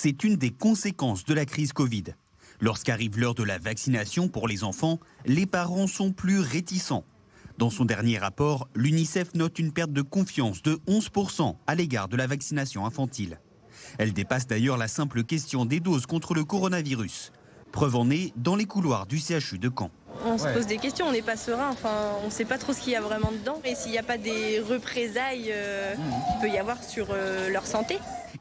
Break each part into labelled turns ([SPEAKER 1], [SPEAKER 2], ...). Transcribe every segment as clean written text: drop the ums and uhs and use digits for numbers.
[SPEAKER 1] C'est une des conséquences de la crise Covid. Lorsqu'arrive l'heure de la vaccination pour les enfants, les parents sont plus réticents. Dans son dernier rapport, l'UNICEF note une perte de confiance de 11% à l'égard de la vaccination infantile. Elle dépasse d'ailleurs la simple question des doses contre le coronavirus. Preuve en est dans les couloirs du CHU de Caen.
[SPEAKER 2] On se pose des questions, on n'est pas serein, on ne sait pas trop ce qu'il y a vraiment dedans. Et s'il n'y a pas des représailles qu'il peut y avoir sur leur santé.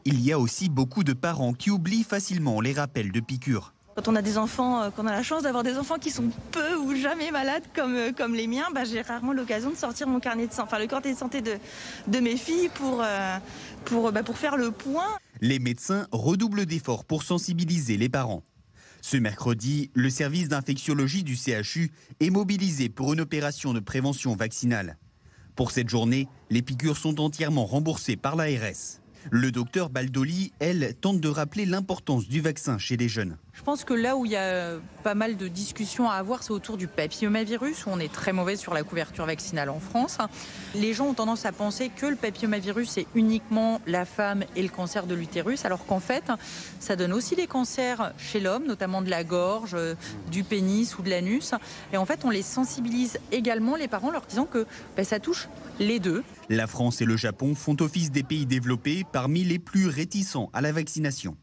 [SPEAKER 1] Il y a aussi beaucoup de parents qui oublient facilement les rappels de piqûres.
[SPEAKER 3] Quand on a des enfants, qu'on a la chance d'avoir des enfants qui sont peu ou jamais malades comme les miens, j'ai rarement l'occasion de sortir mon carnet de santé, le carnet de santé de mes filles pour faire le point.
[SPEAKER 1] Les médecins redoublent d'efforts pour sensibiliser les parents. Ce mercredi, le service d'infectiologie du CHU est mobilisé pour une opération de prévention vaccinale. Pour cette journée, les piqûres sont entièrement remboursées par l'ARS. Le docteur Baldoli, elle, tente de rappeler l'importance du vaccin chez les jeunes.
[SPEAKER 4] Je pense que là où il y a pas mal de discussions à avoir, c'est autour du papillomavirus, où on est très mauvais sur la couverture vaccinale en France. Les gens ont tendance à penser que le papillomavirus, c'est uniquement la femme et le cancer de l'utérus, alors qu'en fait, ça donne aussi des cancers chez l'homme, notamment de la gorge, du pénis ou de l'anus. Et en fait, on les sensibilise également, les parents, leur disant que ça touche les deux.
[SPEAKER 1] La France et le Japon font office des pays développés parmi les plus réticents à la vaccination.